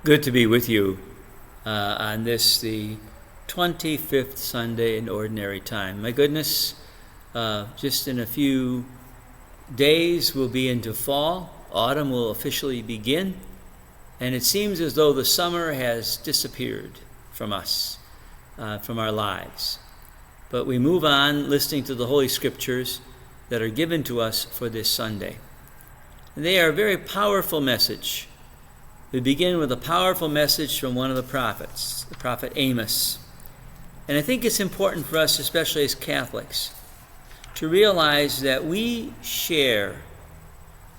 Good to be with you on this, the 25th Sunday in Ordinary Time. My goodness, just in a few days we'll be into fall. Autumn will officially begin, and it seems as though the summer has disappeared from us, from our lives. But we move on listening to the Holy Scriptures that are given to us for this Sunday. And they are a very powerful message. We begin with a powerful message from one of the prophets, the prophet Amos. And I think it's important for us, especially as Catholics, to realize that we share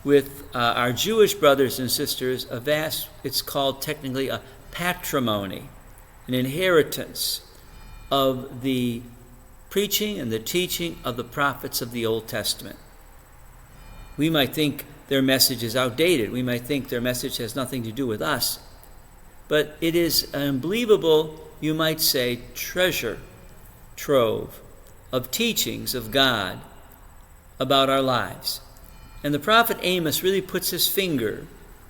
with our Jewish brothers and sisters a vast, it's called technically a patrimony, an inheritance of the preaching and the teaching of the prophets of the Old Testament. We might think their message is outdated. We might think their message has nothing to do with us. But it is an unbelievable, you might say, treasure trove of teachings of God about our lives. And the prophet Amos really puts his finger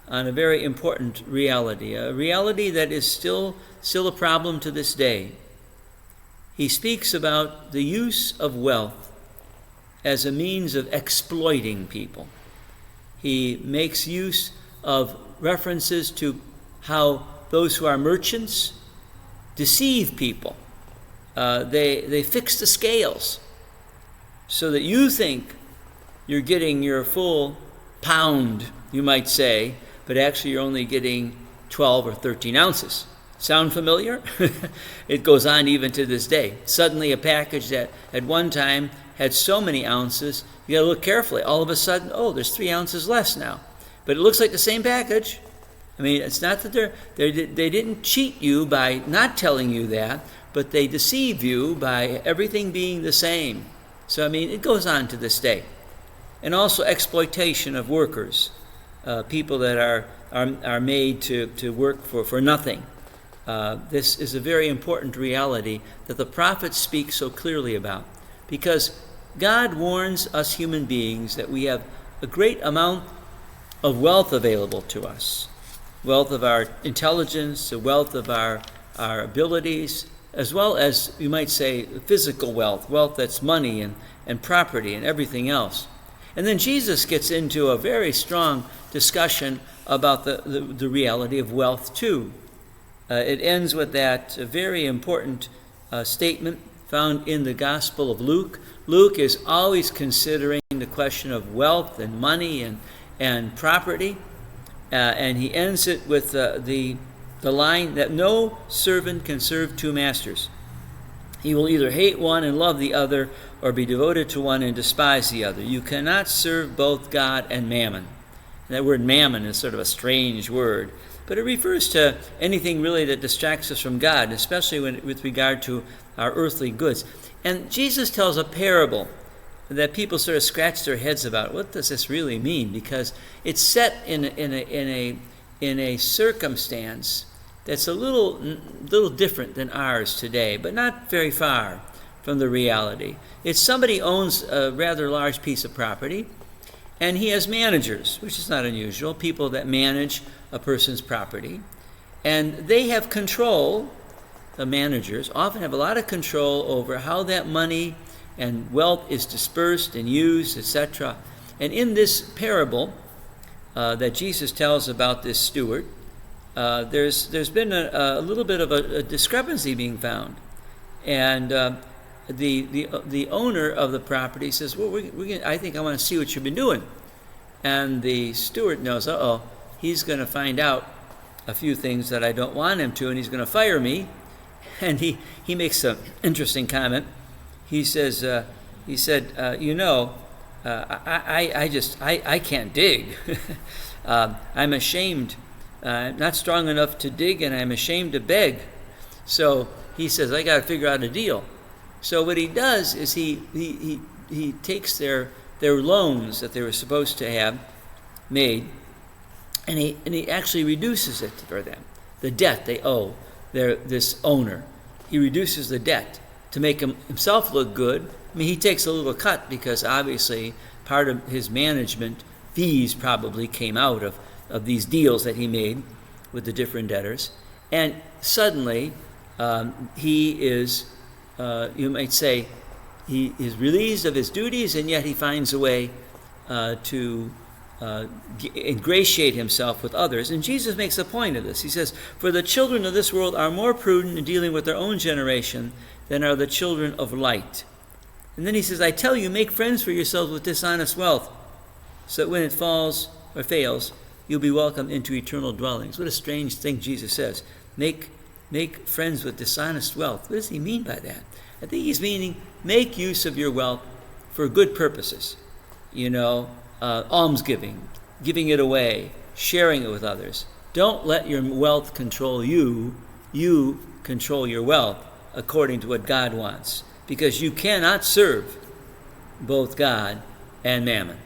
on a very important reality, a reality that is still a problem to this day. He speaks about the use of wealth as a means of exploiting people. He makes use of references to how those who are merchants deceive people. They fix the scales so that you think you're getting your full pound, you might say, but actually you're only getting 12 or 13 ounces. Sound familiar? It goes on even to this day. Suddenly a package that at one time had so many ounces, you got to look carefully. All of a sudden, there's 3 ounces less now. But it looks like the same package. I mean, it's not that they didn't cheat you by not telling you that, but they deceive you by everything being the same. So, I mean, it goes on to this day. And also exploitation of workers, people that are made to work for nothing. This is a very important reality that the prophets speak so clearly about, because God warns us human beings that we have a great amount of wealth available to us, wealth of our intelligence, the wealth of our abilities, as well as, you might say, physical wealth that's money and property and everything else. And then Jesus gets into a very strong discussion about the reality of wealth too. It ends with that very important statement found in the Gospel of Luke. Luke is always considering the question of wealth and money and property, and he ends it with the line that no servant can serve 2 masters. He will either hate one and love the other, or be devoted to one and despise the other. You cannot serve both God and mammon. And that word mammon is sort of a strange word, but it refers to anything really that distracts us from God, especially with regard to our earthly goods. And Jesus tells a parable that people sort of scratch their heads about. What does this really mean? Because it's set in a circumstance that's a little different than ours today, but not very far from the reality. It's somebody owns a rather large piece of property, and he has managers, which is not unusual, people that manage a person's property. And they have control, the managers often have a lot of control over how that money and wealth is dispersed and used, etc. And in this parable that Jesus tells about this steward, there's been a little bit of a discrepancy being found. And the owner of the property says, well, I think I want to see what you've been doing. And the steward knows, he's going to find out a few things that I don't want him to, and he's going to fire me. And he makes an interesting comment. He says, I can't dig. I'm ashamed. Not strong enough to dig, and I'm ashamed to beg. So he says, I got to figure out a deal. So what he does is he takes their loans that they were supposed to have made, and he actually reduces it for them, the debt they owe this owner. He reduces the debt to make himself look good. I mean, he takes a little cut because obviously part of his management fees probably came out of these deals that he made. with the different debtors. And suddenly, he is, you might say, he is released of his duties, and yet he finds a way to ingratiate himself with others. And Jesus makes a point of this. He says, "For the children of this world are more prudent in dealing with their own generation than are the children of light." And then he says, "I tell you, make friends for yourselves with dishonest wealth, so that when it falls or fails, you'll be welcomed into eternal dwellings." What a strange thing Jesus says. Make friends with dishonest wealth. What does he mean by that? I think he's meaning make use of your wealth for good purposes. Almsgiving, giving it away, sharing it with others. Don't let your wealth control you. You control your wealth according to what God wants, because you cannot serve both God and mammon.